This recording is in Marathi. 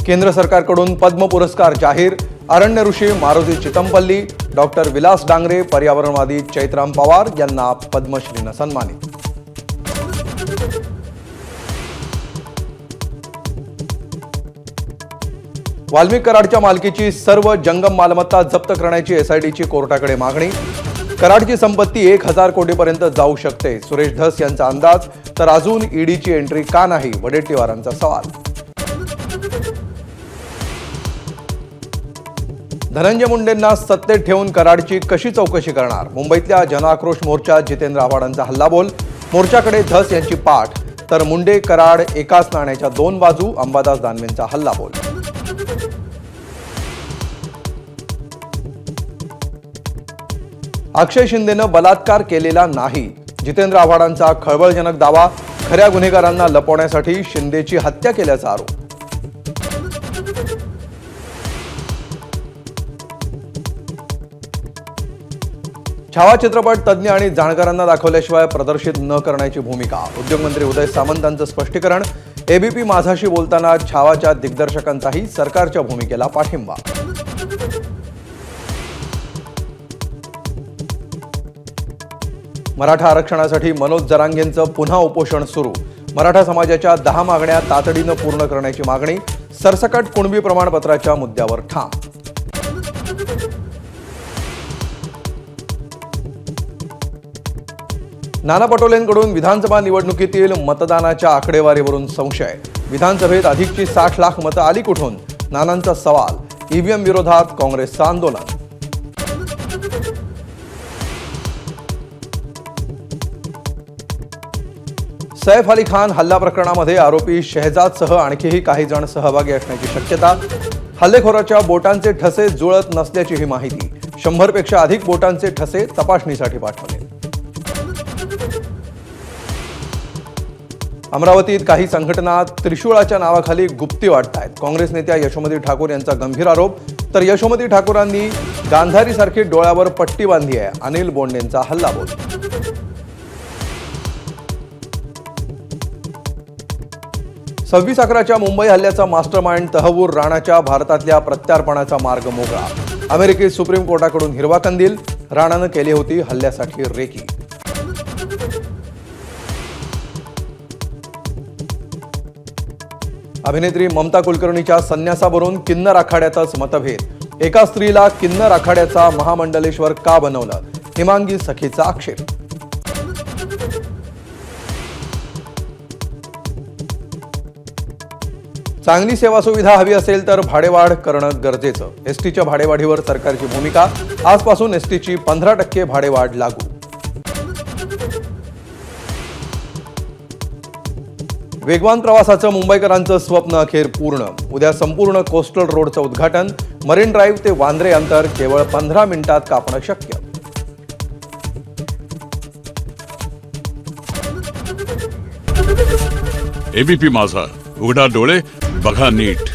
केंद्र सरकारकडून पद्म पुरस्कार जाहीर। अरण्य ऋषी मारुती चितमपल्ली, डॉक्टर विलास डांगरे, पर्यावरणवादी चैत्राम पवार यांना पद्मश्रीनं सन्मानित। वाल्मिक कराडच्या मालकीची सर्व जंगम मालमत्ता जप्त करण्याची एसआयटीची कोर्टाकडे मागणी। कराडची संपत्ती 1000 कोटीपर्यंत जाऊ शकते, सुरेश धस यांचा अंदाज। तर अजून ईडीची एंट्री का नाही, वडेट्टीवारांचा सवाल। धनंजय मुंडेंना सत्तेत ठेवून कराडची कशी चौकशी करणार? मुंबईतल्या जनआक्रोश मोर्चात जितेंद्र आव्हाडांचा हल्लाबोल। मोर्चाकडे धस यांची पाठ, तर मुंडे कराड एकाच नाण्याच्या दोन बाजू। अंबादास दानवेंचा हल्लाबोल। अक्षय शिंदेनं बलात्कार केलेला नाही, जितेंद्र आव्हाडांचा खळबळजनक दावा। खऱ्या गुन्हेगारांना लपवण्यासाठी शिंदेची हत्या केल्याचा आरोप। छावा चित्रपट तज्ज्ञ आणि जाणकारांना दाखवल्याशिवाय प्रदर्शित न करण्याची भूमिका। उद्योगमंत्री उदय सामंतांचं स्पष्टीकरण। एबीपी माझाशी बोलताना छावाच्या दिग्दर्शकांचाही सरकारच्या भूमिकेला पाठिंबा। मराठा आरक्षणासाठी मनोज जरांगेंचं पुन्हा उपोषण सुरू। मराठा समाजाच्या 10 मागण्या तातडीनं पूर्ण करण्याची मागणी। सरसकट कुणबी प्रमाणपत्राच्या मुद्द्यावर ठाम। नाना पटोलेंकडून विधानसभा निवडणुकीतील मतदानाच्या आकडेवारीवरून संशय। विधानसभेत अधिकची 60 लाख मतं आली कुठून? नानांचा सवाल। ईव्हीएम विरोधात काँग्रेसचं आंदोलन। सैफ अली खान हल्ला प्रकरणामध्ये आरोपी शहजादसह आणखीही काही जण सहभागी असण्याची शक्यता। हल्लेखोराच्या बोटांचे ठसे जुळत नसल्याचीही माहिती। 100 पेक्षा अधिक बोटांचे ठसे तपासणीसाठी पाठवले। अमरावतीत काही संघटना त्रिशूळाच्या नावाखाली गुप्ती वाटतायत। काँग्रेस नेत्या यशोमती ठाकूर यांचा गंभीर आरोप। तर यशोमती ठाकूरांनी गांधारीसारखी डोळ्यावर पट्टी बांधली आहे। अनिल बोंडेंचा हल्लाबोल। 26/11च्या मुंबई हल्ल्याचा मास्टरमाइंड तहव्वूर राणाच्या भारतातल्या प्रत्यार्पणाचा मार्ग मोकळा। अमेरिकेत सुप्रीम कोर्टाकडून हिरवा कंदील। राणानं केली होती हल्ल्यासाठी रेकी। अभिनेत्री ममता कुलकर्णीच्या संन्यासावरून किन्नर आखाड्यातच मतभेद। एका स्त्रीला किन्नर आखाड्याचा महामंडलेश्वर का बनवलं? हिमांगी सखीचा आक्षेप। चांगली सेवा सुविधा हवी असेल तर भाडेवाढ करणं गरजेचं। एसटीच्या भाडेवाढीवर सरकारची भूमिका। आजपासून एसटीची 15% भाडेवाढ लागू। वेगवान प्रवासाचं मुंबईकरांचं स्वप्न अखेर पूर्ण। उद्या संपूर्ण कोस्टल रोडचं उद्घाटन। मरीन ड्राईव्ह ते वांद्रे अंतर केवळ 15 मिनिटात कापणं शक्य। एबीपी माझा, उघडा डोळे बघा नीट।